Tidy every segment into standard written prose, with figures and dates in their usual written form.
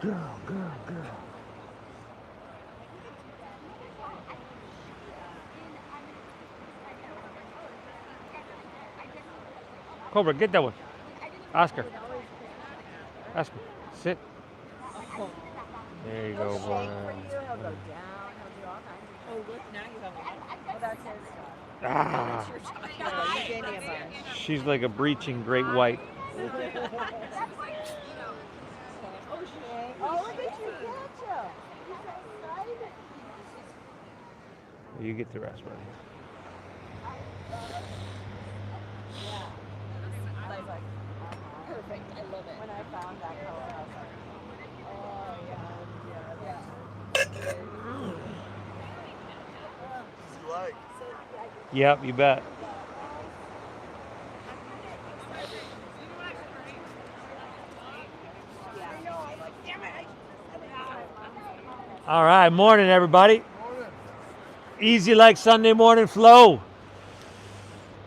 Girl, girl, girl. Cobra, get that one. Oscar. Oscar, sit. There you go, He'll boy. shake for you. He'll go down. He'll do all kinds of Oh, look, now you have a Well, that's his stuff. Ah, your child. Yeah, you gave me a bunch. she's like a breaching great white. Oh, shame. Oh, look at you, Ketchup. He's so excited. You get the rest, buddy. Yeah. I was like, Perfect. I love it. when I found that color, I was like, oh, yeah. Yep, you bet. All right, morning, everybody. Easy like Sunday morning flow.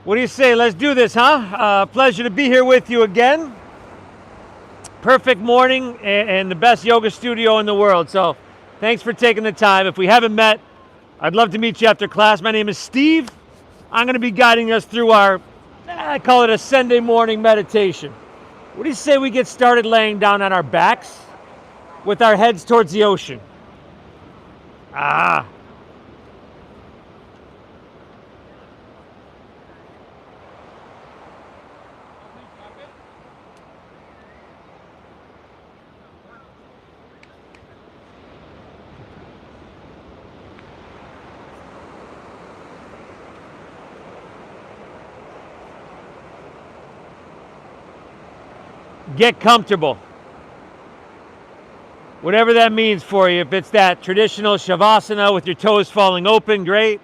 What do you say? Let's do this, huh? Pleasure to be here with you again. Perfect morning and the best yoga studio in the world. So thanks for taking the time. If we haven't met, I'd love to meet you after class. My name is Steve. I'm going to be guiding us through our, I call it a Sunday morning meditation. What do you say we get started laying down on our backs with our heads towards the ocean? Ah. Get comfortable. Whatever that means for you. If it's that traditional Shavasana with your toes falling open, great.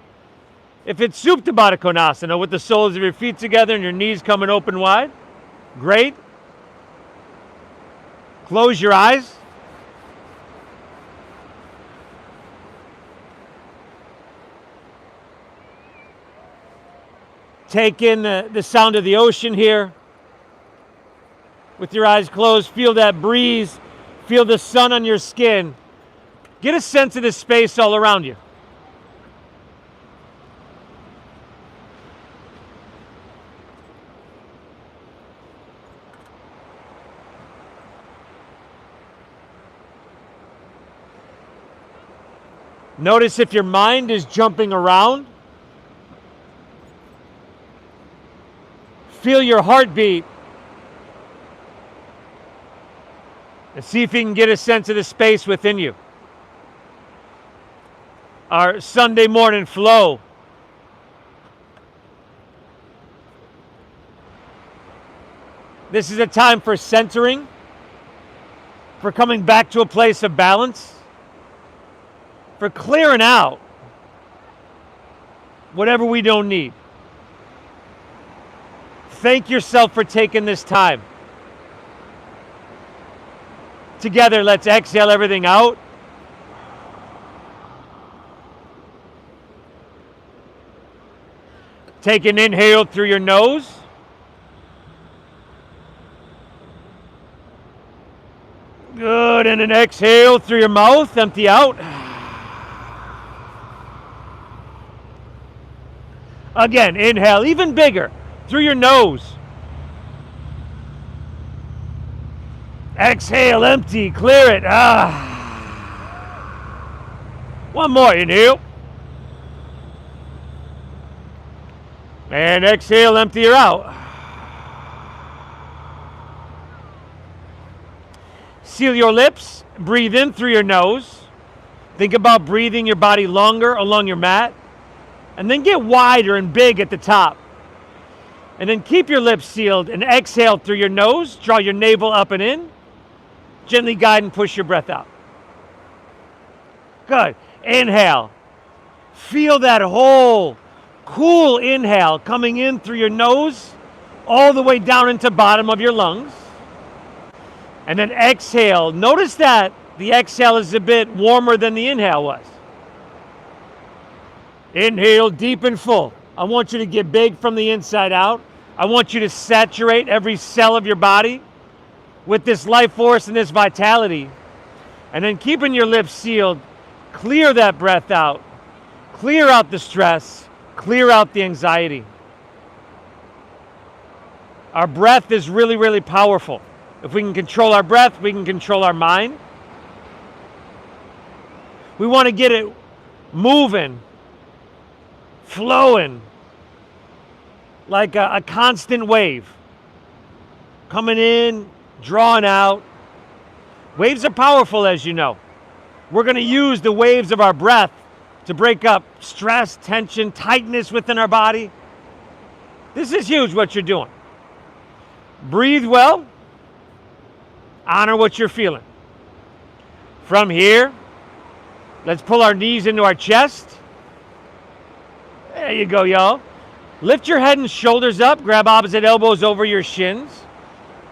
If it's Supta Baddha Konasana with the soles of your feet together and your knees coming open wide, great. Close your eyes. Take in the sound of the ocean here. With your eyes closed, feel that breeze, feel the sun on your skin. Get a sense of the space all around you. Notice if your mind is jumping around. Feel your heartbeat. And see if you can get a sense of the space within you. Our Sunday morning flow. This is a time for centering, for coming back to a place of balance, for clearing out whatever we don't need. Thank yourself for taking this time. Together, let's exhale everything out. Take an inhale through your nose. Good, and an exhale through your mouth, empty out. Again, inhale, even bigger, through your nose. Exhale, empty, clear it. One more, inhale. And exhale, empty her out. Seal your lips, breathe in through your nose. Think about breathing your body longer along your mat. And then get wider and big at the top. And then keep your lips sealed and exhale through your nose. Draw your navel up and in. Gently guide and push your breath out. Good. Inhale. Feel that whole cool inhale coming in through your nose all the way down into bottom of your lungs. And then exhale. Notice that the exhale is a bit warmer than the inhale was. Inhale deep and full. I want you to get big from the inside out. I want you to saturate every cell of your body with this life force and this vitality. And then keeping your lips sealed, clear that breath out. Clear out the stress. Clear out the anxiety. Our breath is really, really powerful. If we can control our breath, we can control our mind. We want to get it moving, flowing, like a constant wave. Coming in, drawing out. Waves are powerful, as you know. We're going to use the waves of our breath to break up stress, tension, tightness within our body. This is huge what you're doing. Breathe well. Honor what you're feeling. From here, let's pull our knees into our chest. There you go, y'all. Lift your head and shoulders up. Grab opposite elbows over your shins.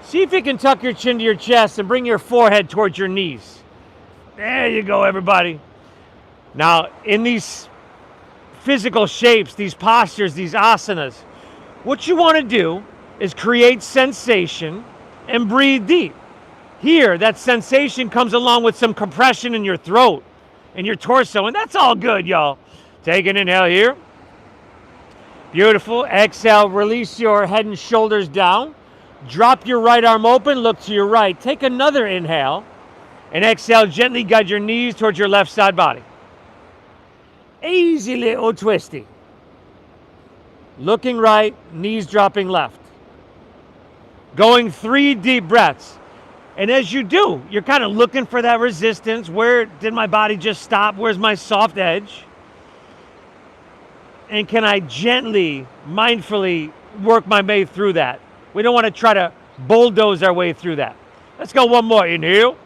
See if you can tuck your chin to your chest and bring your forehead towards your knees. There you go, everybody. Now, in these physical shapes, these postures, these asanas, what you want to do is create sensation and breathe deep. Here, that sensation comes along with some compression in your throat and your torso, and that's all good, y'all. Take an inhale here. Beautiful. Exhale, release your head and shoulders down. Drop your right arm open, look to your right. Take another inhale, and exhale, gently guide your knees towards your left side body. Easy little twisty. Looking right, knees dropping left. Going 3 deep breaths. And as you do, you're kind of looking for that resistance. Where did my body just stop? Where's my soft edge? And can I gently, mindfully work my way through that? We don't want to try to bulldoze our way through that. Let's go one more. Inhale.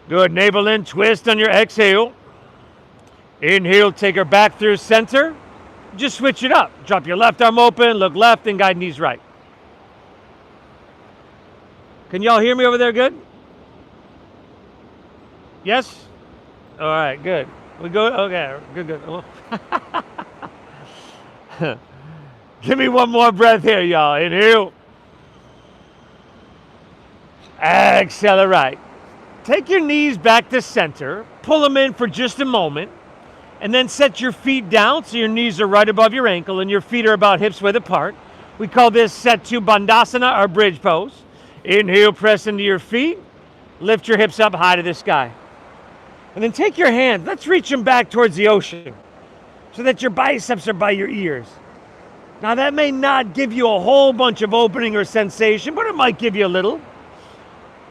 Good. Navel in. Twist on your exhale. Inhale. Take her back through center. Just switch it up. Drop your left arm open. Look left and guide knees right. Can y'all hear me over there good? Yes? All right. Good. We go. Okay. Good. Give me one more breath here, y'all. Inhale. Exhale, right. Take your knees back to center. Pull them in for just a moment. And then set your feet down so your knees are right above your ankle and your feet are about hips width apart. We call this Setu Bandhasana, or bridge pose. Inhale, press into your feet. Lift your hips up high to the sky. And then take your hands. Let's reach them back towards the ocean so that your biceps are by your ears. Now that may not give you a whole bunch of opening or sensation, but it might give you a little.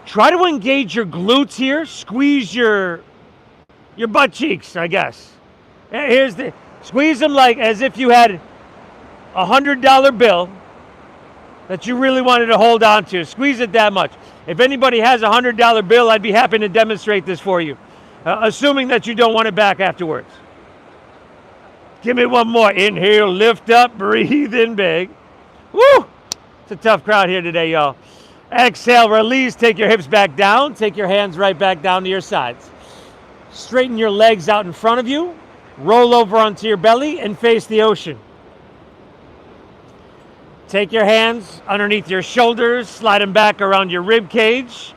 Try to engage your glutes here. Squeeze your butt cheeks, I guess. Squeeze them like as if you had a $100 bill that you really wanted to hold on to. Squeeze it that much. If anybody has a $100 bill, I'd be happy to demonstrate this for you, assuming that you don't want it back afterwards. Give me one more. Inhale, lift up, breathe in big. Woo! It's a tough crowd here today, y'all. Exhale, release, take your hips back down. Take your hands right back down to your sides. Straighten your legs out in front of you. Roll over onto your belly and face the ocean. Take your hands underneath your shoulders, slide them back around your rib cage.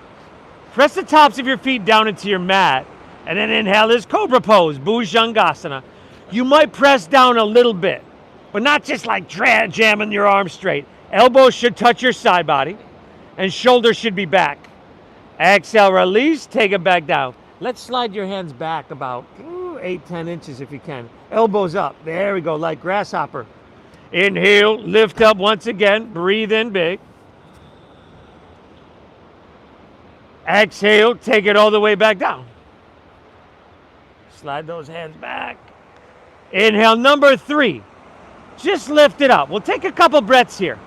Press the tops of your feet down into your mat. And then inhale is Cobra Pose, Bhujangasana. You might press down a little bit, but not just like jamming your arms straight. Elbows should touch your side body, and shoulders should be back. Exhale, release, take it back down. Let's slide your hands back about 8-10 inches if you can. Elbows up. There we go, like grasshopper. Inhale, lift up once again. Breathe in big. Exhale, take it all the way back down. Slide those hands back. Inhale, number 3. Just lift it up. We'll take a couple breaths here.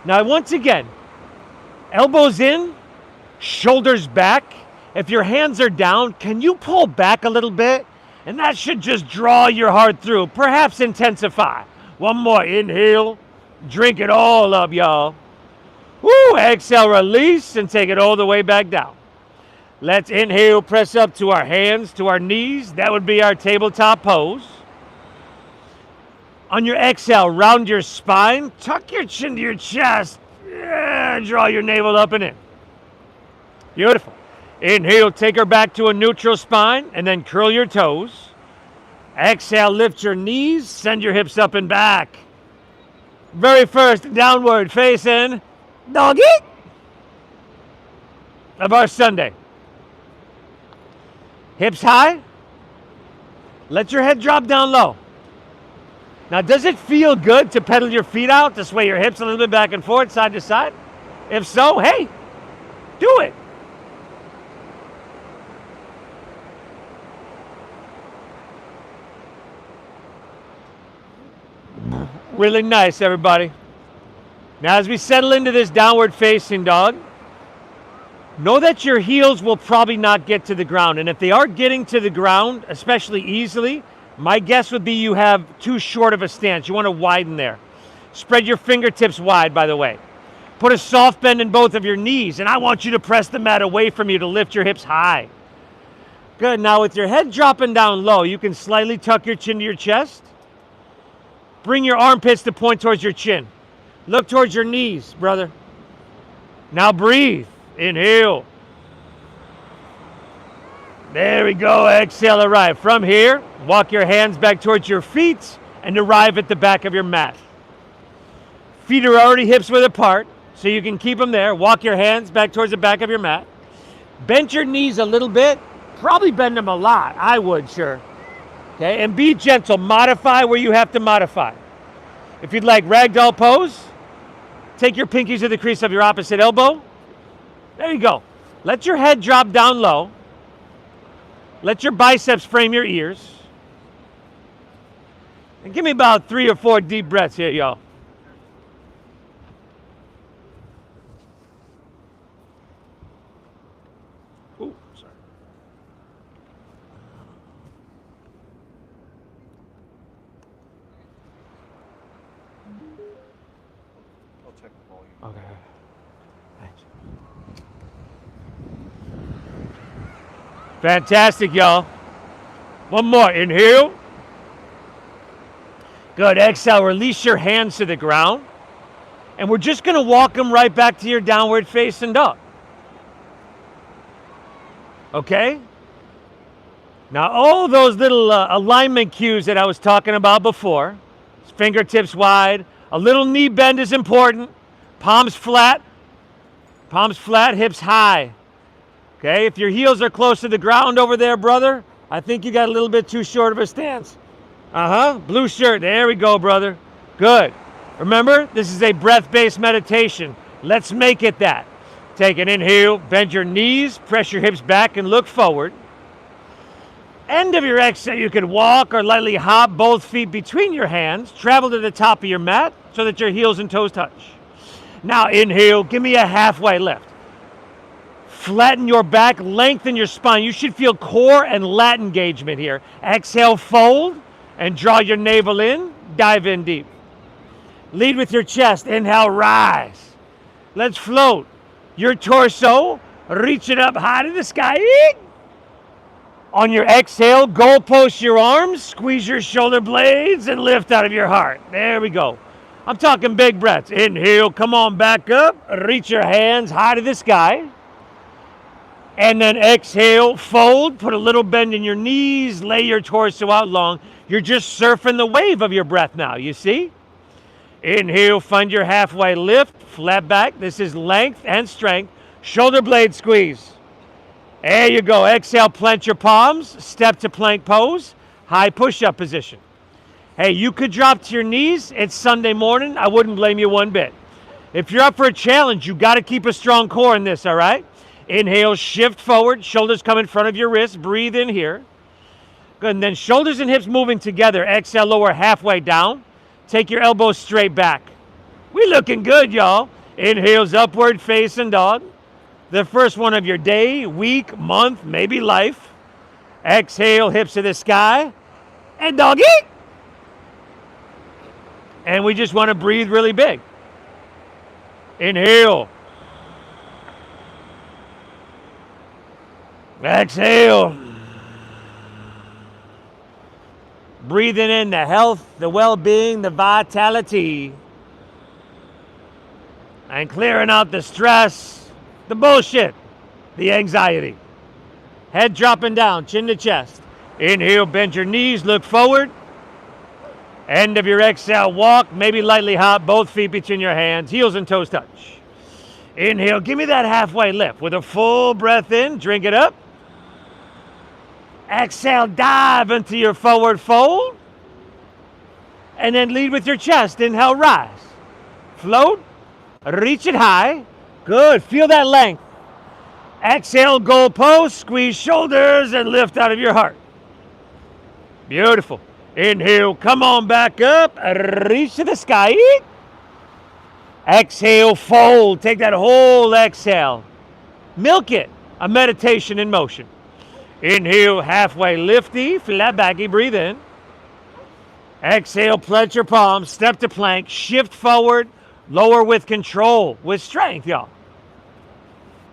Now, once again, elbows in, shoulders back. If your hands are down, can you pull back a little bit? And that should just draw your heart through, perhaps intensify. One more. Inhale. Drink it all up, y'all. Woo! Exhale, release, and take it all the way back down. Let's inhale, press up to our hands, to our knees. That would be our tabletop pose. On your exhale, round your spine. Tuck your chin to your chest. Yeah, draw your navel up and in. Beautiful. Inhale, take her back to a neutral spine, and then curl your toes. Exhale, lift your knees, send your hips up and back. Very first downward facing doggy of our Sunday. Hips high. Let your head drop down low. Now, does it feel good to pedal your feet out, to sway your hips a little bit back and forth, side to side? If so, hey, do it. Really nice, everybody. Now, as we settle into this downward facing dog, know that your heels will probably not get to the ground. And if they are getting to the ground, especially easily, my guess would be you have too short of a stance. You want to widen there. Spread your fingertips wide, by the way. Put a soft bend in both of your knees, and I want you to press the mat away from you to lift your hips high. Good. Now, with your head dropping down low, you can slightly tuck your chin to your chest. Bring your armpits to point towards your chin. Look towards your knees, brother. Now breathe. Inhale. There we go. Exhale, arrive. From here, walk your hands back towards your feet and arrive at the back of your mat. Feet are already hips width apart, so you can keep them there. Walk your hands back towards the back of your mat. Bend your knees a little bit. Probably bend them a lot. I would, sure. Okay, and be gentle. Modify where you have to modify. If you'd like ragdoll pose, take your pinkies to the crease of your opposite elbow. There you go. Let your head drop down low. Let your biceps frame your ears. And give me about 3 or 4 deep breaths here, y'all. Ooh, sorry. I'll check the volume. Okay. Thanks. Fantastic, y'all. One more. Inhale. Good. Exhale. Release your hands to the ground. And we're just going to walk them right back to your downward facing dog. Okay? Now, all those little alignment cues that I was talking about before, fingertips wide, a little knee bend is important, palms flat, hips high. Okay, if your heels are close to the ground over there, brother, I think you got a little bit too short of a stance. Blue shirt, there we go, brother. Good. Remember, this is a breath-based meditation. Let's make it that. Take an inhale, bend your knees, press your hips back and look forward. End of your exhale, you can walk or lightly hop both feet between your hands, travel to the top of your mat so that your heels and toes touch. Now inhale, give me a halfway lift. Flatten your back, lengthen your spine. You should feel core and lat engagement here. Exhale, fold, and draw your navel in, dive in deep. Lead with your chest, inhale, rise. Let's float. Your torso, reach it up high to the sky. On your exhale, goal post your arms, squeeze your shoulder blades, and lift out of your heart. There we go. I'm talking big breaths. Inhale, come on back up. Reach your hands high to the sky. And then exhale, fold, put a little bend in your knees, lay your torso out long. You're just surfing the wave of your breath now, you see? Inhale, find your halfway lift, flat back. This is length and strength. Shoulder blade squeeze. There you go. Exhale, plant your palms, step to plank pose, high push-up position. Hey, you could drop to your knees. It's Sunday morning. I wouldn't blame you one bit. If you're up for a challenge, you got to keep a strong core in this, all right? Inhale, shift forward, shoulders come in front of your wrists. Breathe in here. Good, and then shoulders and hips moving together. Exhale, lower halfway down. Take your elbows straight back. We looking good, y'all. Inhales, upward facing dog. The first one of your day, week, month, maybe life. Exhale, hips to the sky. And doggy. And we just want to breathe really big. Inhale. Exhale. Breathing in the health, the well-being, the vitality. And clearing out the stress, the bullshit, the anxiety. Head dropping down, chin to chest. Inhale, bend your knees, look forward. End of your exhale, walk, maybe lightly hop, both feet between your hands, heels and toes touch. Inhale, give me that halfway lift with a full breath in, drink it up. Exhale, dive into your forward fold. And then lead with your chest. Inhale, rise. Float, reach it high. Good, feel that length. Exhale, goal post, squeeze shoulders and lift out of your heart. Beautiful. Inhale, come on back up, reach to the sky. Exhale, fold, take that whole exhale. Milk it, a meditation in motion. Inhale, halfway lifty, flat backy, breathe in. Exhale, plant your palms, step to plank, shift forward, lower with control, with strength, y'all.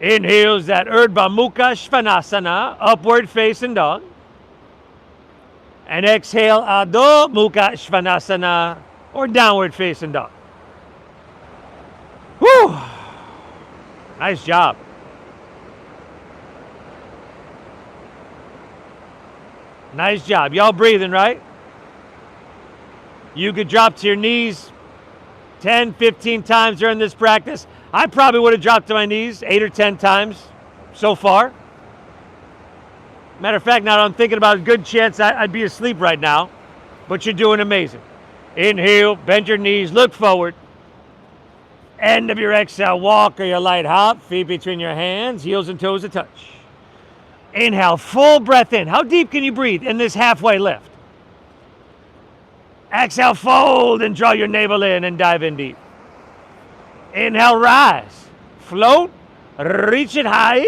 Inhales that Urdhva Mukha Svanasana, upward facing dog. And exhale, Adho Mukha Svanasana, or downward facing dog. Whew! Nice job. Nice job. Y'all breathing, right? You could drop to your knees 10, 15 times during this practice. I probably would have dropped to my knees 8 or 10 times so far. Matter of fact, now that I'm thinking about a good chance I'd be asleep right now, but you're doing amazing. Inhale, bend your knees, look forward. End of your exhale, walk or your light hop, feet between your hands, heels and toes a touch. Inhale, full breath in. How deep can you breathe in this halfway lift? Exhale, fold and draw your navel in and dive in deep. Inhale, rise. Float, reach it high.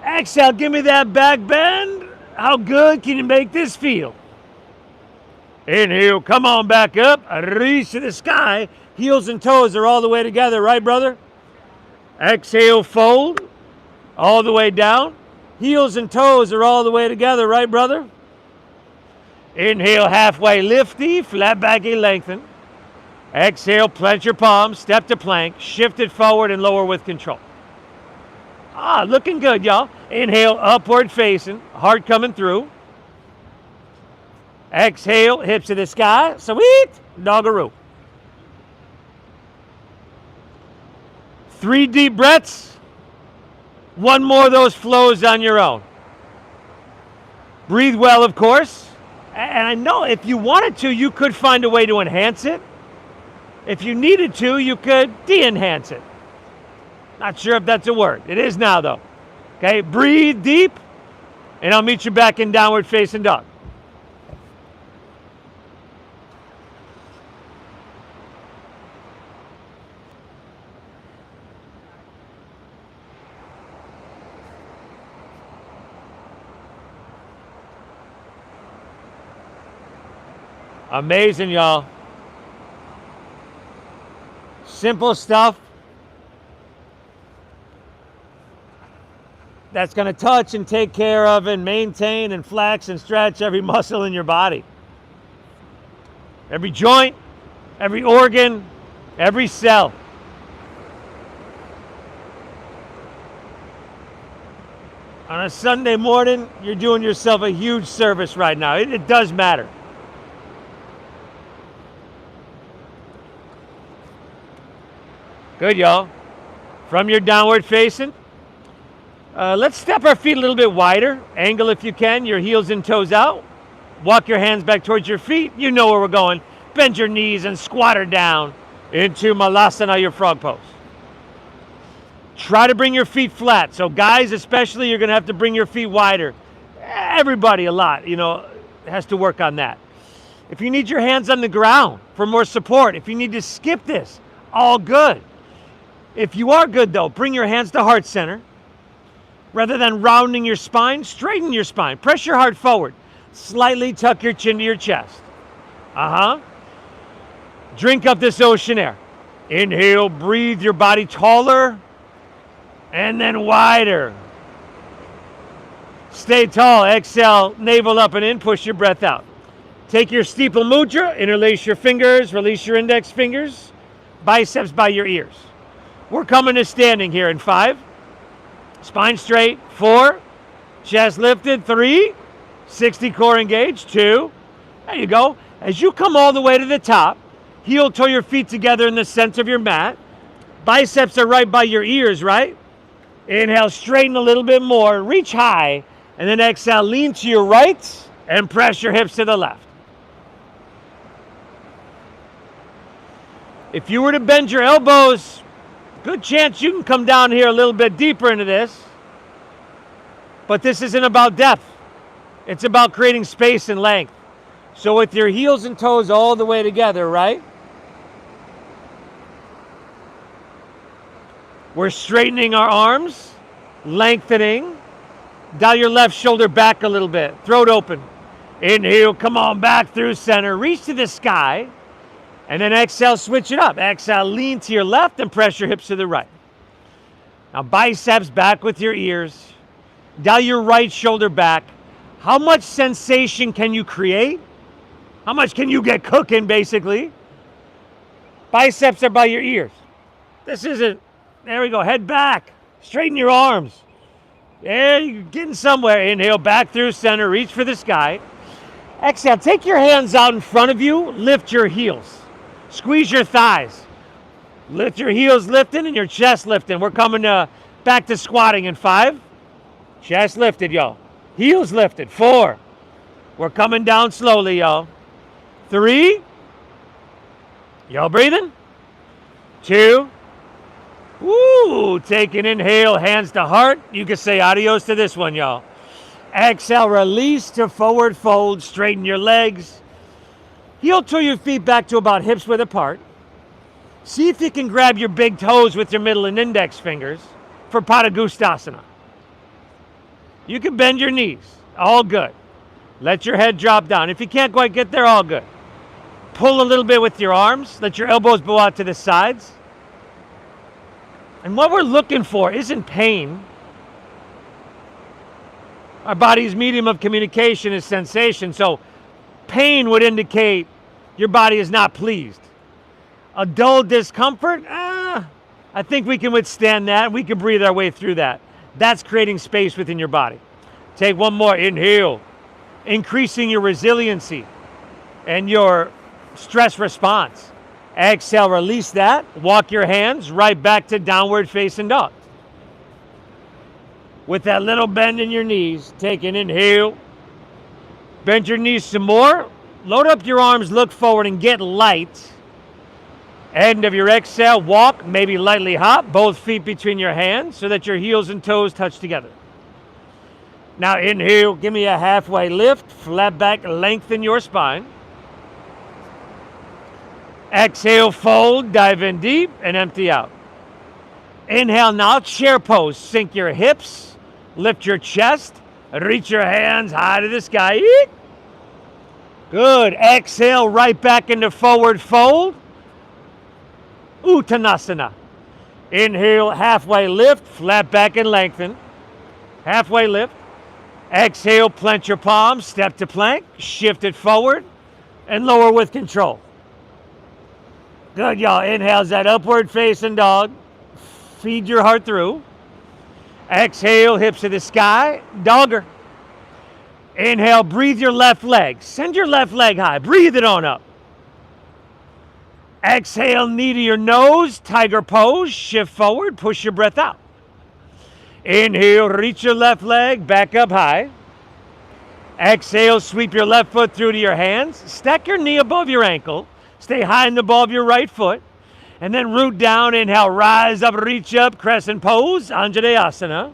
Exhale, give me that back bend. How good can you make this feel? Inhale, come on back up, reach to the sky. Heels and toes are all the way together, right, brother? Exhale, fold, all the way down. Heels and toes are all the way together, right, brother? Inhale, halfway lifty, flat backy, lengthen. Exhale, plant your palms, step to plank, shift it forward and lower with control. Looking good, y'all. Inhale, upward facing, heart coming through. Exhale, hips to the sky, sweet, doggaroo. 3 deep breaths. 1 more of those flows on your own. Breathe well, of course. And I know if you wanted to, you could find a way to enhance it. If you needed to, you could de-enhance it. Not sure if that's a word. It is now, though. Okay, breathe deep, and I'll meet you back in downward facing dog. Amazing, y'all. Simple stuff that's going to touch and take care of and maintain and flex and stretch every muscle in your body. Every joint, every organ, every cell. On a Sunday morning, you're doing yourself a huge service right now. It does matter. Good, y'all. From your downward facing, let's step our feet a little bit wider. Angle if you can, your heels and toes out. Walk your hands back towards your feet. You know where we're going. Bend your knees and squat her down into Malasana, your frog pose. Try to bring your feet flat. So guys, especially, you're going to have to bring your feet wider. Everybody a lot, has to work on that. If you need your hands on the ground for more support, if you need to skip this, all good. If you are good, though, bring your hands to heart center. Rather than rounding your spine, straighten your spine. Press your heart forward. Slightly tuck your chin to your chest. Drink up this ocean air. Inhale, breathe your body taller and then wider. Stay tall. Exhale, navel up and in. Push your breath out. Take your steeple mudra. Interlace your fingers. Release your index fingers. Biceps by your ears. We're coming to standing here in 5. Spine straight. 4, Chest lifted. 3. 60 core engaged. 2. There you go. As you come all the way to the top, heel toe your feet together in the center of your mat. Biceps are right by your ears, right? Inhale, straighten a little bit more. Reach high. And then exhale, lean to your right and press your hips to the left. If you were to bend your elbows, good chance you can come down here a little bit deeper into this. But this isn't about depth. It's about creating space and length. So with your heels and toes all the way together, right? We're straightening our arms, lengthening. Dial your left shoulder back a little bit. Throat open. Inhale, come on back through center. Reach to the sky. And then exhale, switch it up. Exhale, lean to your left and press your hips to the right. Now biceps back with your ears. Dial your right shoulder back. How much sensation can you create? How much can you get cooking, basically? Biceps are by your ears. This isn't, there we go, head back. Straighten your arms. Yeah, you're getting somewhere. Inhale, back through center, reach for the sky. Exhale, take your hands out in front of you, lift your heels. Squeeze your thighs. Lift your heels lifting and your chest lifting. We're coming back to squatting in 5. Chest lifted, y'all. Heels lifted. 4. We're coming down slowly, y'all. 3. Y'all breathing? 2. Woo! Take an inhale, hands to heart. You can say adios to this one, y'all. Exhale, release to forward fold. Straighten your legs. Heel toe your feet back to about hips width apart. See if you can grab your big toes with your middle and index fingers for Padangusthasana. You can bend your knees. All good. Let your head drop down. If you can't quite get there, all good. Pull a little bit with your arms. Let your elbows bow out to the sides. And what we're looking for isn't pain. Our body's medium of communication is sensation. So pain would indicate your body is not pleased. A dull discomfort, I think we can withstand that. We can breathe our way through that. That's creating space within your body. Take one more. Inhale. Increasing your resiliency and your stress response. Exhale, release that. Walk your hands right back to downward facing dog. With that little bend in your knees, take an inhale. Bend your knees some more. Load up your arms, look forward, and get light. End of your exhale, walk, maybe lightly hop, both feet between your hands so that your heels and toes touch together. Now inhale, give me a halfway lift, flat back, lengthen your spine. Exhale, fold, dive in deep, and empty out. Inhale now, chair pose. Sink your hips, lift your chest, reach your hands high to the sky. Eek. Good. Exhale, right back into forward fold. Uttanasana. Inhale, halfway lift, flat back and lengthen. Halfway lift. Exhale, plant your palms, step to plank, shift it forward, and lower with control. Good, y'all. Inhale's that upward facing dog. Feed your heart through. Exhale, hips to the sky, dogger. Inhale, breathe your left leg. Send your left leg high. Breathe it on up. Exhale, knee to your nose, tiger pose. Shift forward, push your breath out. Inhale, reach your left leg, back up high. Exhale, sweep your left foot through to your hands. Stack your knee above your ankle. Stay high in the ball of your right foot. And then root down, inhale, rise up, reach up, crescent pose, Anjaneyasana.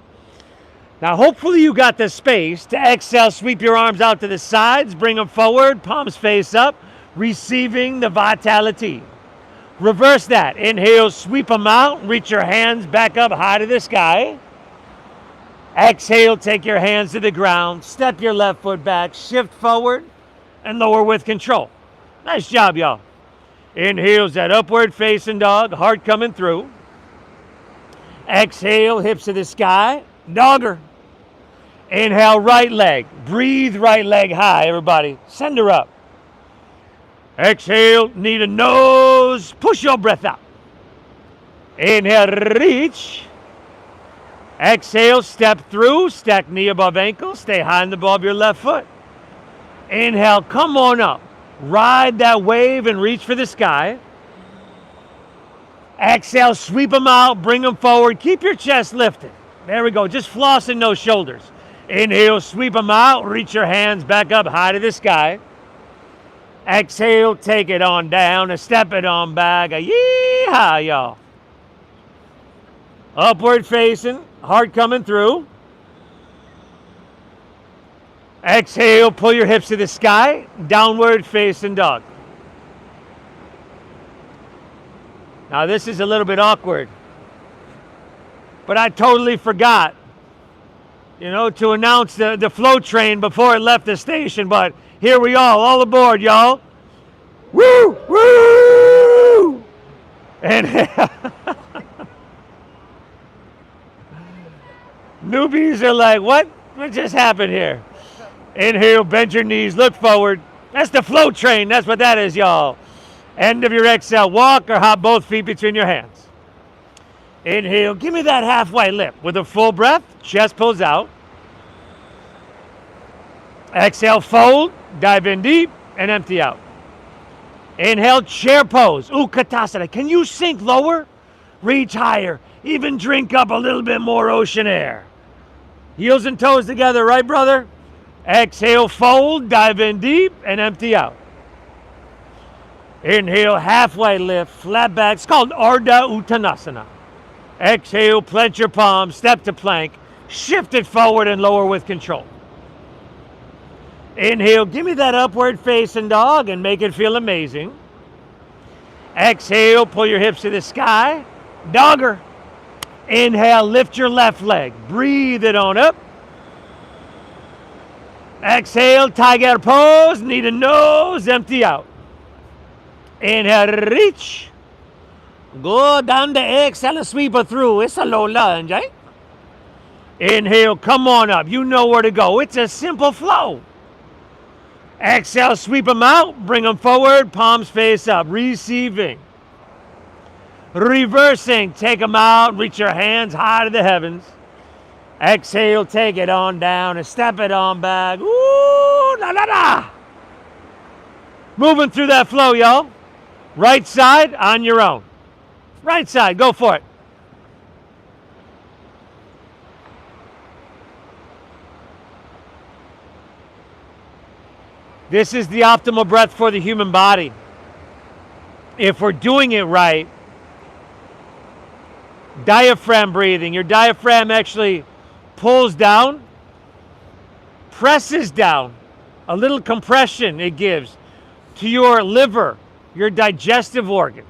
Now, hopefully you got the space to exhale, sweep your arms out to the sides, bring them forward, palms face up, receiving the vitality. Reverse that. Inhale, sweep them out, reach your hands back up high to the sky. Exhale, take your hands to the ground, step your left foot back, shift forward, and lower with control. Nice job, y'all. Inhale's that upward facing dog, heart coming through. Exhale, hips to the sky, dogger. Inhale, right leg. Breathe right leg high, everybody. Send her up. Exhale, knee to nose. Push your breath out. Inhale, reach. Exhale, step through, stack knee above ankle, stay high in the ball of your left foot. Inhale, come on up. Ride that wave and reach for the sky. Exhale, sweep them out, bring them forward. Keep your chest lifted. There we go, just flossing those shoulders. Inhale, sweep them out, reach your hands back up high to the sky. Exhale, take it on down and step it on back. Yee-haw, y'all. Upward facing, heart coming through. Exhale, pull your hips to the sky, downward facing dog. Now this is a little bit awkward, but I totally forgot, to announce the flow train before it left the station, but here we are, all aboard, y'all. Woo, woo! And newbies are like, what just happened here? Inhale, bend your knees, look forward. That's the flow train. That's what that is, y'all. End of your exhale, walk or hop both feet between your hands. Inhale, give me that halfway lift. With a full breath, chest pulls out. Exhale, fold, dive in deep, and empty out. Inhale, chair pose, Utkatasana. Can you sink lower? Reach higher, even drink up a little bit more ocean air. Heels and toes together, right, brother? Exhale, fold, dive in deep, and empty out. Inhale, halfway lift, flat back. It's called Ardha Uttanasana. Exhale, plant your palms, step to plank, shift it forward and lower with control. Inhale, give me that upward facing dog and make it feel amazing. Exhale, pull your hips to the sky, dogger. Inhale, lift your left leg, breathe it on up. Exhale, tiger pose, knee to nose, empty out. Inhale, reach. Go down the exhale, sweep it through. It's a low lunge, eh? Inhale, come on up. You know where to go. It's a simple flow. Exhale, sweep them out, bring them forward, palms face up, receiving. Reversing, take them out, reach your hands high to the heavens. Exhale, take it on down and step it on back. Ooh, la la la. Moving through that flow, y'all. Right side on your own. Right side, go for it. This is the optimal breath for the human body. If we're doing it right, diaphragm breathing, your diaphragm actually pulls down, presses down, a little compression it gives to your liver, your digestive organs.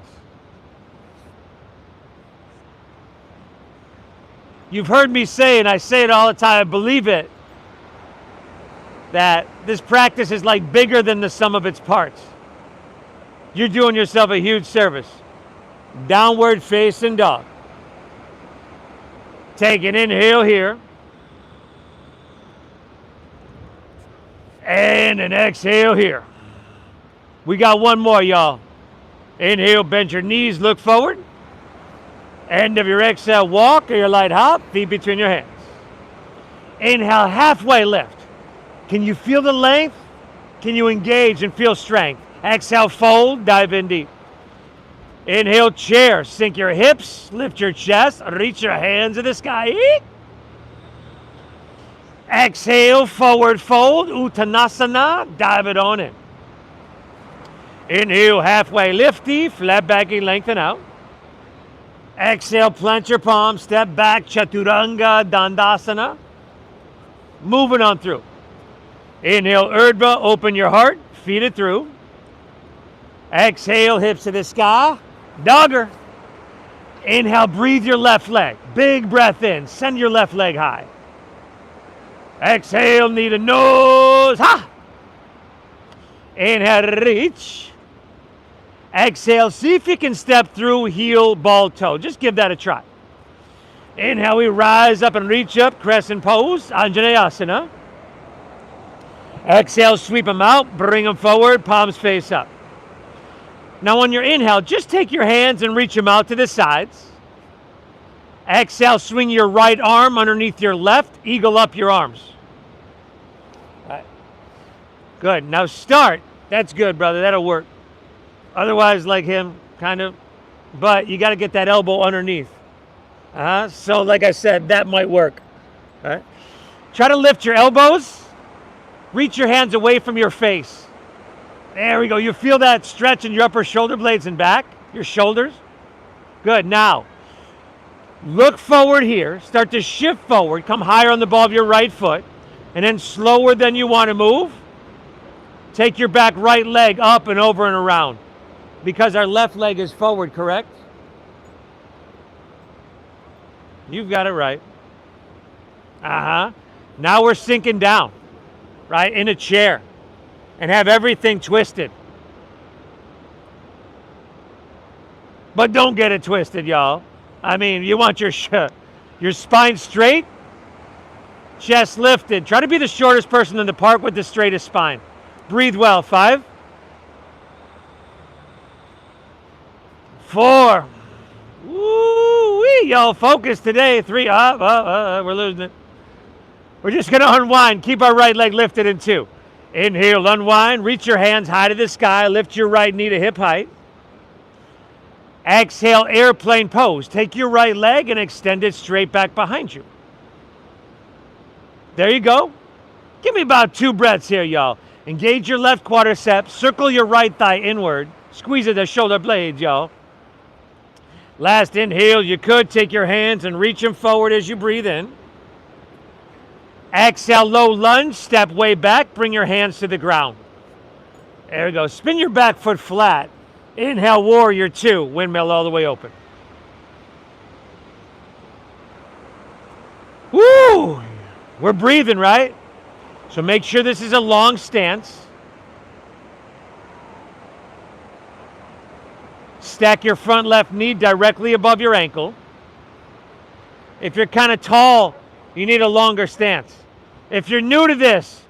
You've heard me say, and I say it all the time, I believe it, that this practice is like bigger than the sum of its parts. You're doing yourself a huge service. Downward facing dog. Take an inhale here. And an exhale here. We got one more, y'all. Inhale, bend your knees, look forward. End of your exhale, walk or your light hop, feet between your hands. Inhale, halfway lift. Can you feel the length? Can you engage and feel strength? Exhale, fold, dive in deep. Inhale, chair, sink your hips, lift your chest, reach your hands to the sky. Exhale, forward fold, Uttanasana, dive it on in. Inhale, halfway lifty, flat back and lengthen out. Exhale, plant your palms, step back, Chaturanga Dandasana. Moving on through. Inhale, Urdhva, open your heart, feed it through. Exhale, hips to the sky, dogger. Inhale, breathe your left leg. Big breath in, send your left leg high. Exhale, knee to nose, ha! Inhale, reach. Exhale, see if you can step through heel, ball, toe. Just give that a try. Inhale, we rise up and reach up, crescent pose, Anjaneyasana. Exhale, sweep them out, bring them forward, palms face up. Now on your inhale, just take your hands and reach them out to the sides. Exhale, swing your right arm underneath your left. Eagle up your arms. All right. Good. Now start. That's good, brother. That'll work. Otherwise, like him, kind of. But you got to get that elbow underneath. So like I said, that might work. All right. Try to lift your elbows. Reach your hands away from your face. There we go. You feel that stretch in your upper shoulder blades and back, your shoulders. Good. Now, look forward here. Start to shift forward. Come higher on the ball of your right foot. And then slower than you want to move. Take your back right leg up and over and around. Because our left leg is forward, correct? You've got it right. Now we're sinking down, right, in a chair and have everything twisted. But don't get it twisted, y'all. I mean, you want your spine straight, chest lifted. Try to be the shortest person in the park with the straightest spine. Breathe well. 5, 4. Woo-wee, y'all. Focus today. 3. We're losing it. We're just going to unwind. Keep our right leg lifted in 2. Inhale, unwind. Reach your hands high to the sky. Lift your right knee to hip height. Exhale, airplane pose. Take your right leg and extend it straight back behind you. There you go. Give me about 2 breaths here, y'all. Engage your left quadriceps. Circle your right thigh inward. Squeeze at the shoulder blades, y'all. Last inhale, you could take your hands and reach them forward as you breathe in. Exhale, low lunge, step way back, bring your hands to the ground. There we go. Spin your back foot flat. Inhale, warrior 2, windmill all the way open. Woo! We're breathing, right? So make sure this is a long stance. Stack your front left knee directly above your ankle. If you're kind of tall, you need a longer stance. If you're new to this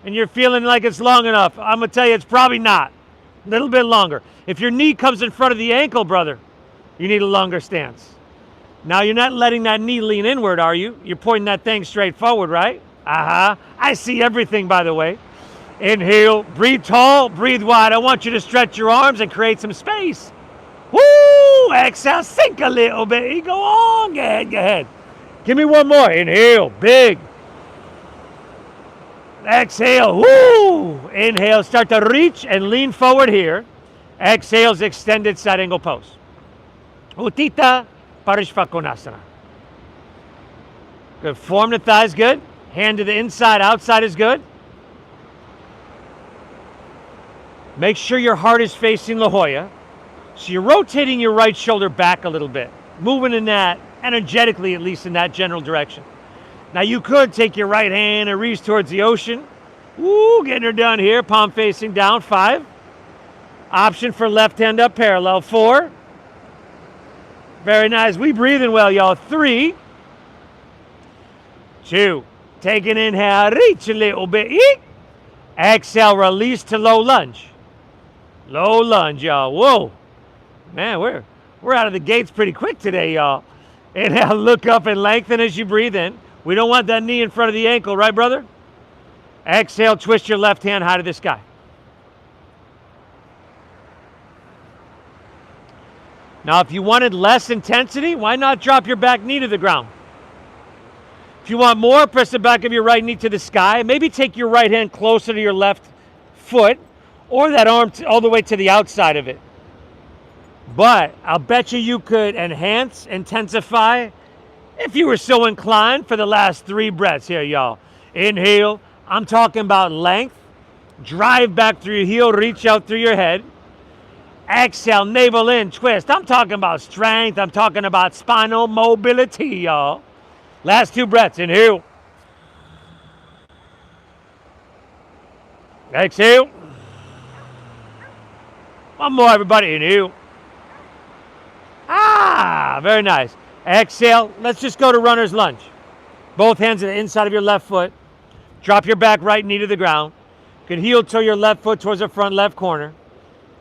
and you're feeling like it's long enough, I'm going to tell you it's probably not. A little bit longer. If your knee comes in front of the ankle, brother, you need a longer stance. Now, you're not letting that knee lean inward, are you? You're pointing that thing straight forward, right? I see everything, by the way. Inhale, breathe tall, breathe wide. I want you to stretch your arms and create some space. Woo! Exhale, sink a little bit. Go on. Go ahead, go ahead. Give me one more. Inhale, big. Exhale, woo! Inhale, start to reach and lean forward here. Exhales, extended side angle pose. Uttita Parishvakonasana. Good. Form the thighs good. Hand to the inside, outside is good. Make sure your heart is facing La Jolla. So you're rotating your right shoulder back a little bit. Moving in that, energetically at least in that general direction. Now you could take your right hand and reach towards the ocean. Woo, getting her done here. Palm facing down. 5. Option for left hand up parallel. 4. Very nice. We breathing well, y'all. 3, 2. Take an inhale. Reach a little bit. Eek. Exhale. Release to low lunge. Low lunge, y'all. Whoa. Man, we're out of the gates pretty quick today, y'all. Inhale. Look up and lengthen as you breathe in. We don't want that knee in front of the ankle, right, brother? Exhale, twist your left hand high to the sky. Now, if you wanted less intensity, why not drop your back knee to the ground? If you want more, press the back of your right knee to the sky. Maybe take your right hand closer to your left foot or that arm all the way to the outside of it. But I'll bet you could enhance, intensify, if you were so inclined, for the last 3 breaths here, y'all. Inhale. I'm talking about length. Drive back through your heel. Reach out through your head. Exhale. Navel in. Twist. I'm talking about strength. I'm talking about spinal mobility, y'all. Last 2 breaths. Inhale. Exhale. One more, everybody. Inhale. Very nice. Exhale. Let's just go to runner's lunge. Both hands to the inside of your left foot. Drop your back right knee to the ground. You can heel toe your left foot towards the front left corner.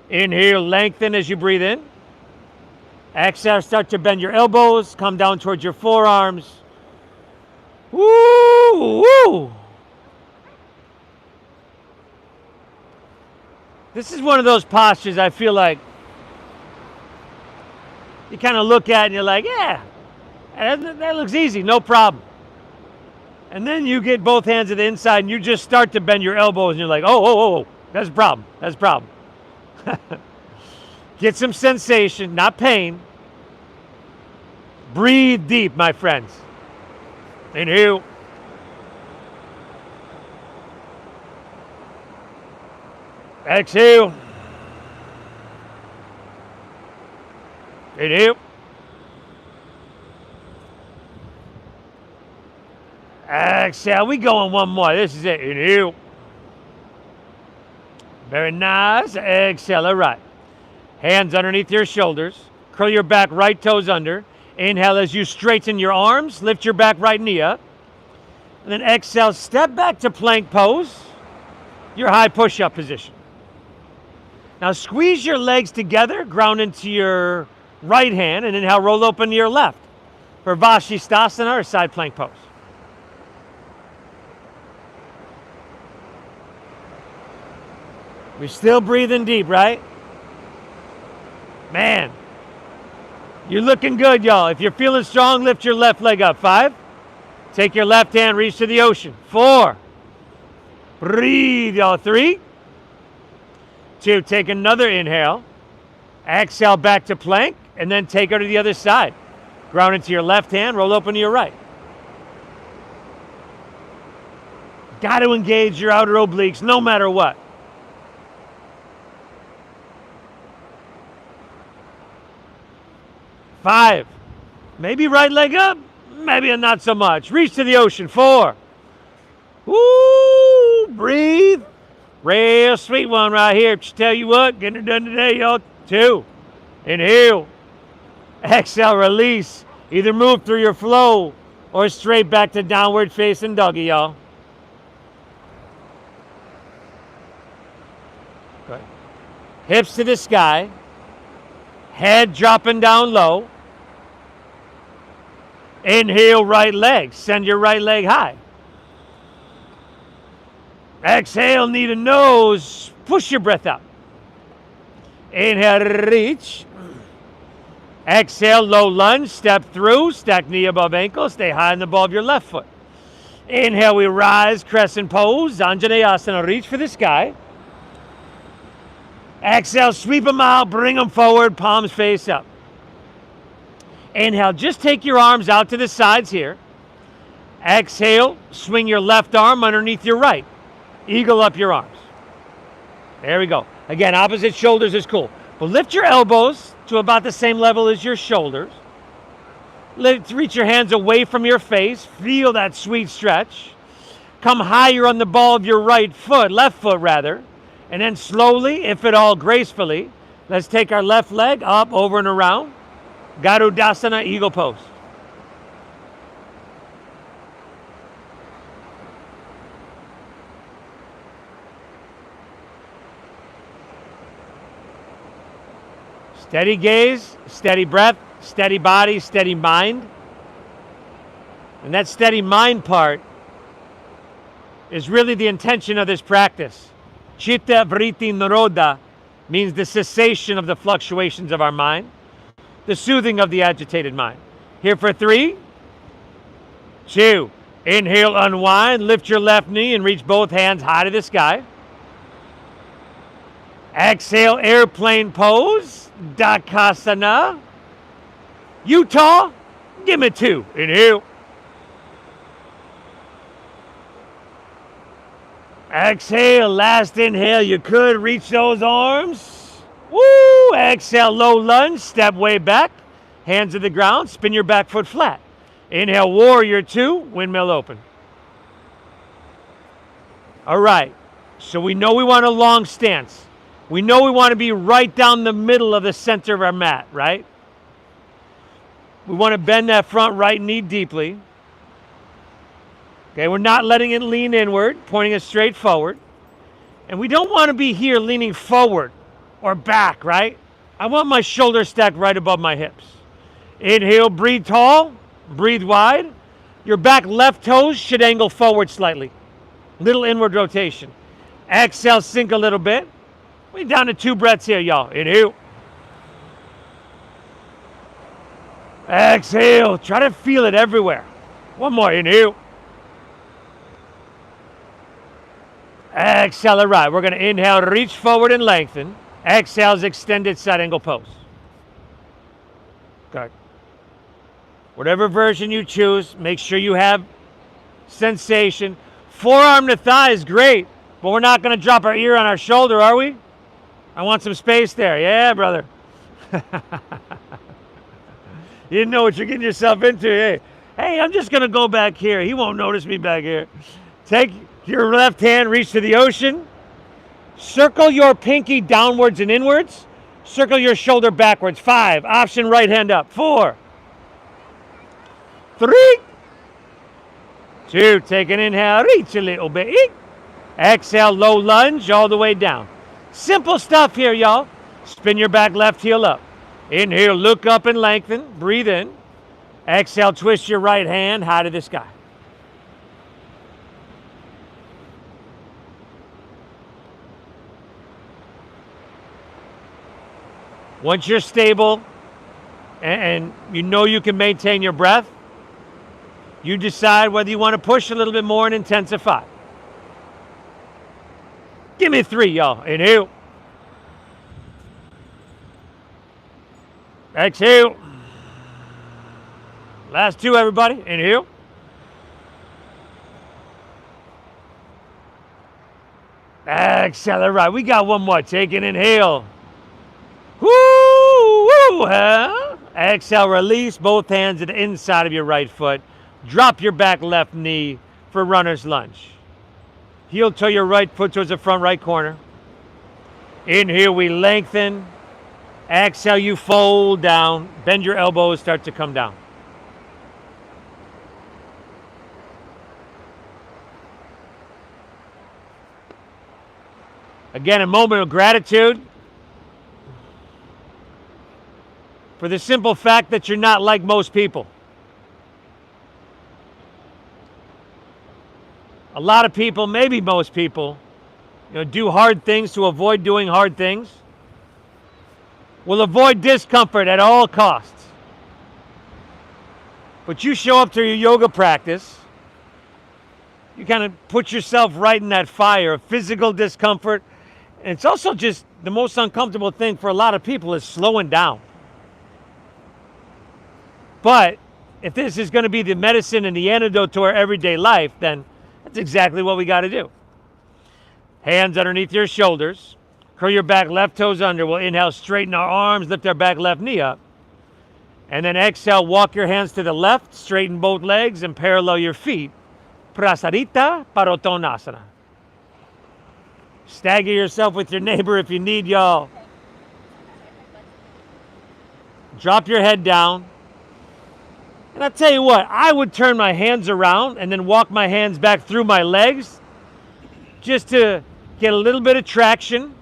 Inhale, lengthen as you breathe in. Exhale, start to bend your elbows, come down towards your forearms. Woo, woo. This is one of those postures I feel like you kind of look at and you're like, yeah, that looks easy, no problem. And then you get both hands to the inside and you just start to bend your elbows and you're like, oh, that's a problem, that's a problem. Get some sensation, not pain. Breathe deep, my friends. Inhale. Exhale. Inhale. Exhale. We going one more. This is it. Inhale. Very nice. Exhale. All right. Hands underneath your shoulders. Curl your back right toes under. Inhale as you straighten your arms. Lift your back right knee up. And then exhale. Step back to plank pose. Your high push-up position. Now squeeze your legs together. Ground into your right hand. And inhale. Roll open to your left. For Vashisthasana or side plank pose. We're still breathing deep, right? Man, you're looking good, y'all. If you're feeling strong, lift your left leg up. 5. Take your left hand, reach to the ocean. 4. Breathe, y'all. 3. 2. Take another inhale. Exhale back to plank, and then take her to the other side. Ground into your left hand, roll open to your right. Got to engage your outer obliques no matter what. 5. Maybe right leg up, maybe not so much. Reach to the ocean. 4. Woo! Breathe. Real sweet one right here. Just tell you what, getting it done today, y'all. 2. Inhale. Exhale, release. Either move through your flow or straight back to downward facing doggy, y'all. Good. Hips to the sky. Head dropping down low. Inhale, right leg. Send your right leg high. Exhale, knee to nose. Push your breath out. Inhale, reach. Exhale, low lunge. Step through. Stack knee above ankle. Stay high in the ball of your left foot. Inhale, we rise. Crescent pose. Anjaneyasana. Reach for the sky. Exhale, sweep them out, bring them forward, palms face up. Inhale, just take your arms out to the sides here. Exhale, swing your left arm underneath your right. Eagle up your arms. There we go. Again, opposite shoulders is cool. But lift your elbows to about the same level as your shoulders. Reach your hands away from your face. Feel that sweet stretch. Come higher on the ball of your right foot, left foot rather. And then slowly, if at all gracefully, let's take our left leg up, over and around. Garudasana, eagle pose. Steady gaze, steady breath, steady body, steady mind. And that steady mind part is really the intention of this practice. Chitta vritti nirodha means the cessation of the fluctuations of our mind, the soothing of the agitated mind. Here for 3, 2. Inhale, unwind, lift your left knee and reach both hands high to the sky. Exhale, airplane pose, Dakasana. Utah, give me 2. Inhale. Exhale, last inhale. You could reach those arms. Woo! Exhale, low lunge, step way back. Hands to the ground, spin your back foot flat. Inhale, warrior 2, windmill open. All right, so we know we want a long stance. We know we want to be right down the middle of the center of our mat, right? We want to bend that front right knee deeply. Okay, we're not letting it lean inward, pointing it straight forward. And we don't want to be here leaning forward or back, right? I want my shoulders stacked right above my hips. Inhale, breathe tall, breathe wide. Your back left toes should angle forward slightly. Little inward rotation. Exhale, sink a little bit. We're down to 2 breaths here, y'all. Inhale. Exhale. Try to feel it everywhere. One more. Inhale. Exhale. All right. We're going to inhale, reach forward and lengthen. Exhale is extended side angle pose. Okay. Whatever version you choose, make sure you have sensation. Forearm to thigh is great, but we're not going to drop our ear on our shoulder, are we? I want some space there. Yeah, brother. You didn't know what you're getting yourself into. Hey, I'm just going to go back here. He won't notice me back here. Take your left hand, reach to the ocean. Circle your pinky downwards and inwards. Circle your shoulder backwards. 5. Option right hand up. 4. 3. 2. Take an inhale. Reach a little bit. Exhale, low lunge all the way down. Simple stuff here, y'all. Spin your back left heel up. Inhale, look up and lengthen. Breathe in. Exhale, twist your right hand high to the sky. Once you're stable and you know you can maintain your breath, you decide whether you want to push a little bit more and intensify. Give me 3, y'all. Inhale. Exhale. Last 2, everybody. Inhale. Exhale. All right, we got one more. Take an inhale. Woo, woo, huh? Exhale, release both hands to the inside of your right foot. Drop your back left knee for runner's lunge. Heel toe your right foot towards the front right corner. Inhale, we lengthen. Exhale, you fold down. Bend your elbows, start to come down. Again, a moment of gratitude for the simple fact that you're not like most people. A lot of people, maybe most people, do hard things to avoid doing hard things. Will avoid discomfort at all costs. But you show up to your yoga practice, you kind of put yourself right in that fire of physical discomfort. And it's also just the most uncomfortable thing for a lot of people is slowing down. But if this is going to be the medicine and the antidote to our everyday life, then that's exactly what we got to do. Hands underneath your shoulders. Curl your back left toes under. We'll inhale, straighten our arms, lift our back left knee up. And then exhale, walk your hands to the left, straighten both legs, and parallel your feet. Prasarita Padottanasana. Stagger yourself with your neighbor if you need, y'all. Drop your head down. And I'll tell you what, I would turn my hands around and then walk my hands back through my legs just to get a little bit of traction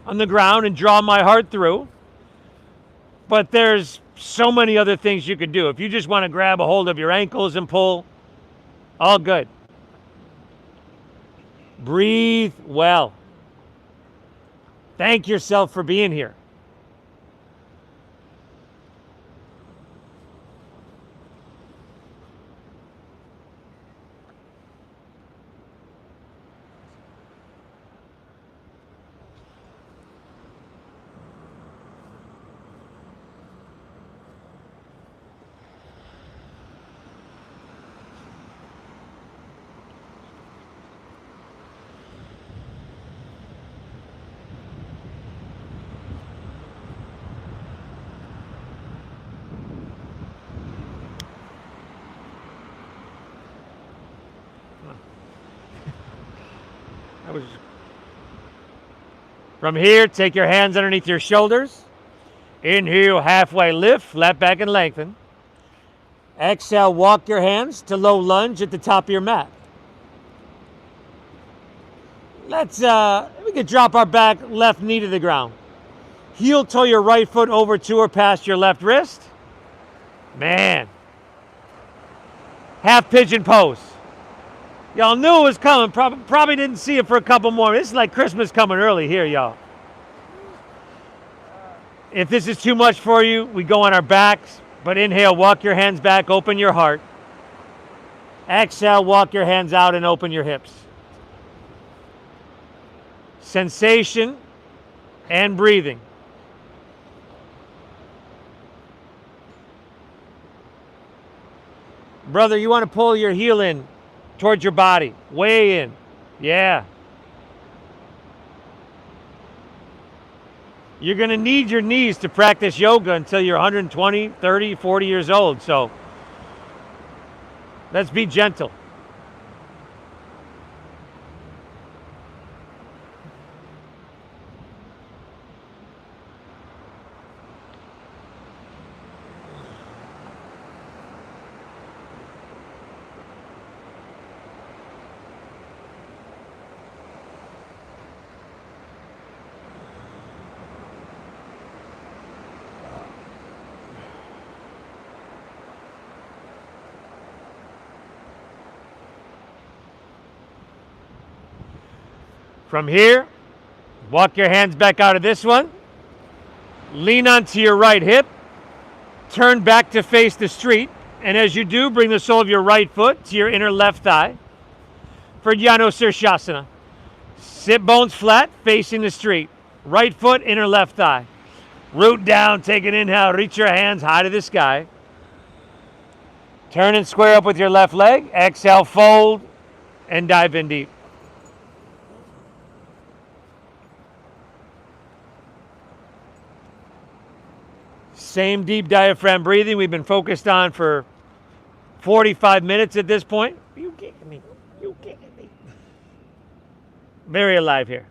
on the ground and draw my heart through. But there's so many other things you could do. If you just want to grab a hold of your ankles and pull, all good. Breathe well. Thank yourself for being here. From here, take your hands underneath your shoulders. Inhale, halfway lift, flat back and lengthen. Exhale, walk your hands to low lunge at the top of your mat. We could drop our back left knee to the ground. Heel toe your right foot over to or past your left wrist. Man. Half pigeon pose. Y'all knew it was coming. Probably didn't see it for a couple more. This is like Christmas coming early here, y'all. If this is too much for you, we go on our backs. But inhale, walk your hands back, open your heart. Exhale, walk your hands out and open your hips. Sensation and breathing. Brother, you want to pull your heel in towards your body. Way in. Yeah. You're going to need your knees to practice yoga until you're 120, 30, 40 years old. So let's be gentle. From here, walk your hands back out of this one. Lean onto your right hip. Turn back to face the street. And as you do, bring the sole of your right foot to your inner left thigh for Janu Sirsasana. Sit bones flat, facing the street. Right foot, inner left thigh. Root down, take an inhale, reach your hands high to the sky. Turn and square up with your left leg. Exhale, fold, and dive in deep. Same deep diaphragm breathing we've been focused on for 45 minutes at this point. You kicking me. You kicking me. Very alive here.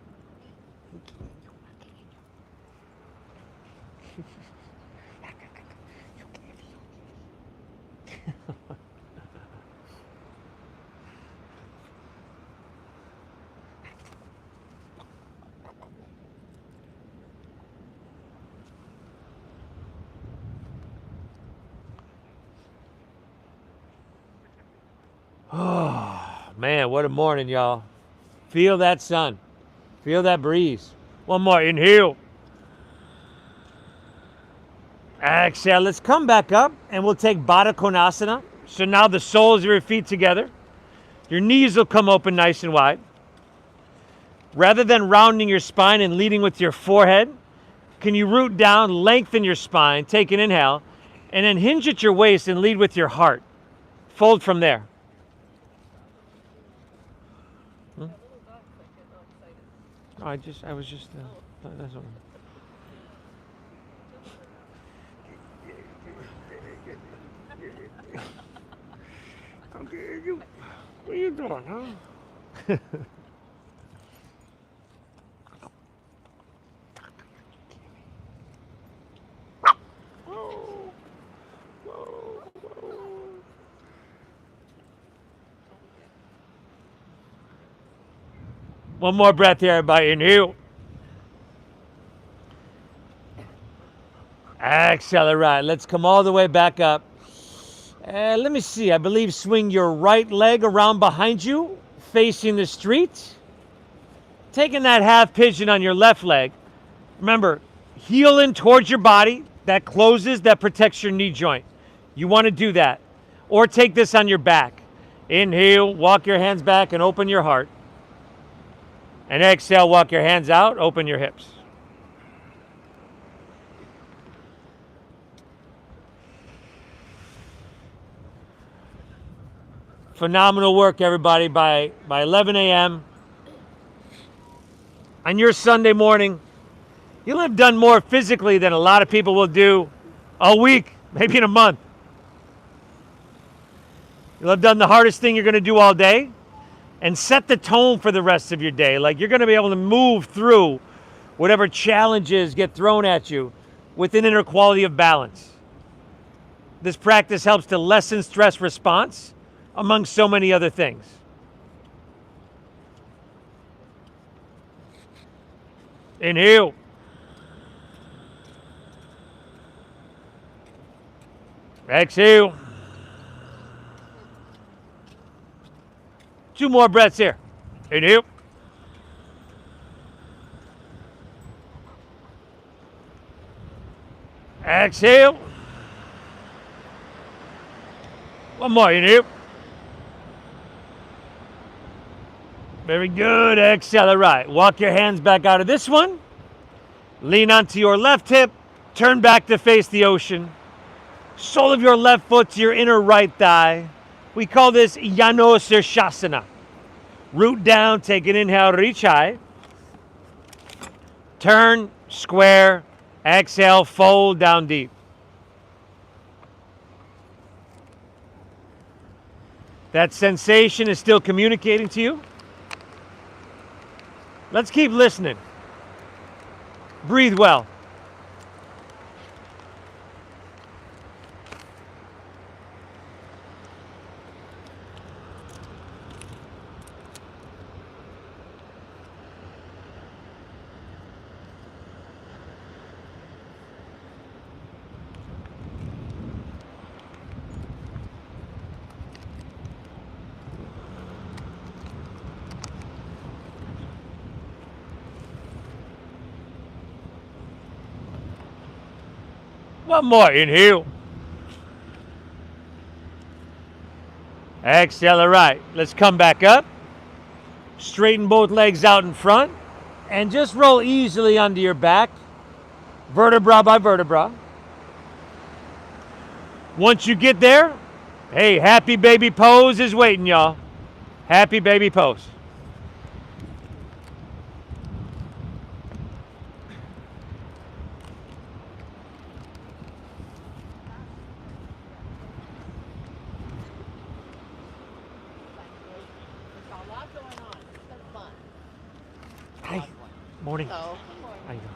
Oh, man, what a morning, y'all. Feel that sun. Feel that breeze. One more. Inhale. Exhale. Let's come back up, and we'll take Baddha Konasana. So now the soles of your feet together. Your knees will come open nice and wide. Rather than rounding your spine and leading with your forehead, can you root down, lengthen your spine, take an inhale, and then hinge at your waist and lead with your heart. Fold from there. I was just, that's what. Okay, what are you doing, huh? One more breath here, everybody. Inhale. Exhale. All right. Let's come all the way back up. Let me see. I believe swing your right leg around behind you, facing the street. Taking that half pigeon on your left leg. Remember, heel in towards your body. That closes, that protects your knee joint. You want to do that. Or take this on your back. Inhale, walk your hands back and open your heart. And exhale, walk your hands out, open your hips. Phenomenal work, everybody. By 11 a.m. on your Sunday morning, you'll have done more physically than a lot of people will do a week, maybe in a month. You'll have done the hardest thing you're going to do all day and set the tone for the rest of your day. Like you're going to be able to move through whatever challenges get thrown at you with an inner quality of balance. This practice helps to lessen stress response, among so many other things. Inhale. Exhale. 2 more breaths here. Inhale. Exhale. 1 more. Inhale. Very good. Exhale. All right. Walk your hands back out of this one. Lean onto your left hip. Turn back to face the ocean. Sole of your left foot to your inner right thigh. We call this Yano Sirsasana. Root down, take an inhale, reach high. Turn, square, exhale, fold down deep. That sensation is still communicating to you. Let's keep listening. Breathe well. One more. Inhale. Exhale. All right. Let's come back up. Straighten both legs out in front. And just roll easily onto your back. Vertebra by vertebra. Once you get there, hey, happy baby pose is waiting, y'all. Happy baby pose. There's a lot going on. It's been fun. Hi. Morning. So, How you doing?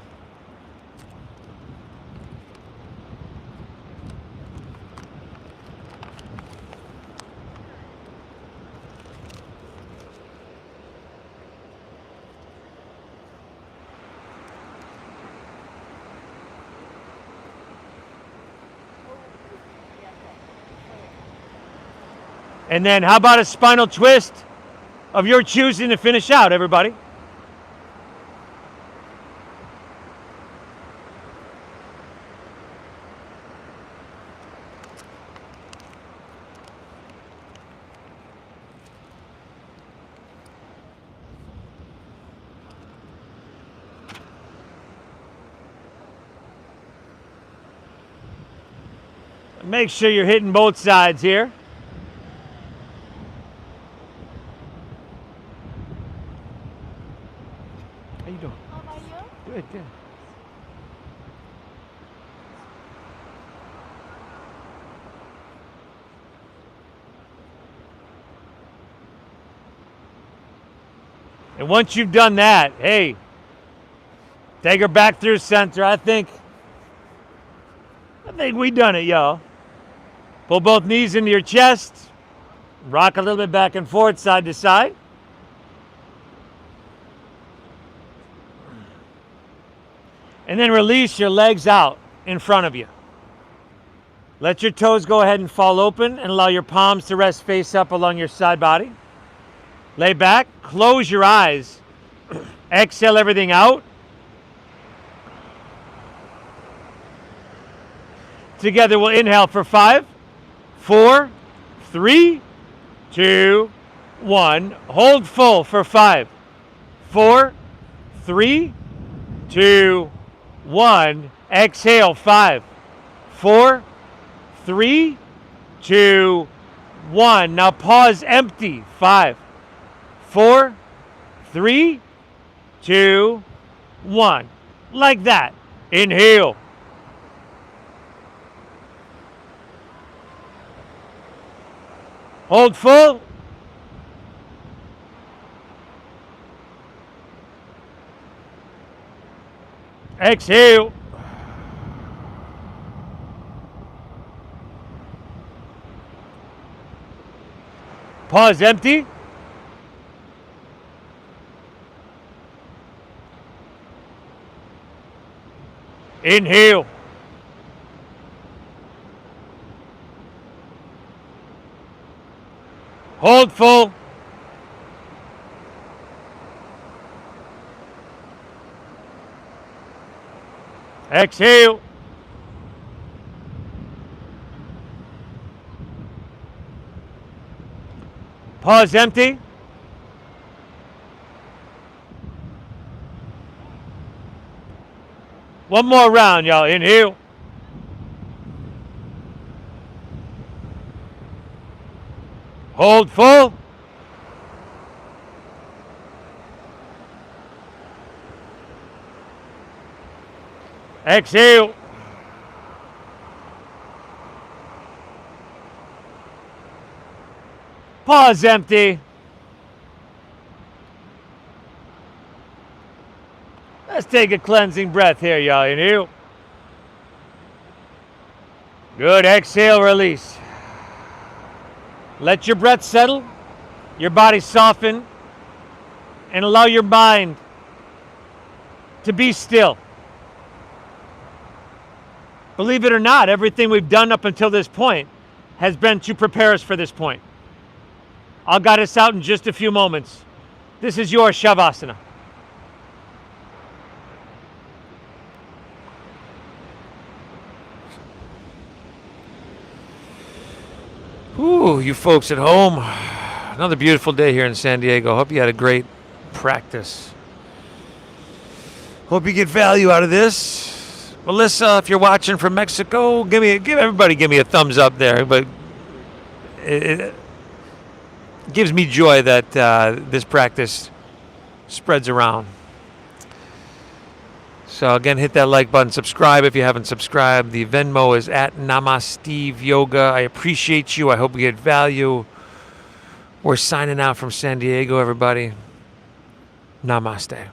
And then how about a spinal twist of your choosing to finish out, everybody? Make sure you're hitting both sides here. How you doing? How about you? Good, good. And once you've done that, hey, take her back through center. I think we done it, y'all. Pull both knees into your chest. Rock a little bit back and forth, side to side. And then release your legs out in front of you. Let your toes go ahead and fall open and allow your palms to rest face up along your side body. Lay back, close your eyes. Exhale everything out. Together we'll inhale for 5, 4, 3, 2, 1. Hold full for 5, 4, 3, 2, 1. Exhale 5, 4, 3, 2, 1. Now pause empty. 5, 4, 3, 2, 1. Like that. Inhale. Hold full. Exhale. Pause empty. Inhale. Hold full. Exhale. Pause empty. One more round, y'all. Inhale. Hold full. Exhale. Pause empty. Let's take a cleansing breath here, y'all. Inhale. Good. Exhale, release. Let your breath settle, your body soften, and allow your mind to be still. Believe it or not, everything we've done up until this point has been to prepare us for this point. I'll guide us out in just a few moments. This is your Shavasana. Ooh, you folks at home, another beautiful day here in San Diego. Hope you had a great practice. Hope you get value out of this. Melissa, if you're watching from Mexico, give me a thumbs up there. But it gives me joy that this practice spreads around. So again, hit that like button, subscribe if you haven't subscribed. The Venmo is at Namasteve Yoga. I appreciate you. I hope you get value. We're signing out from San Diego, everybody. Namaste.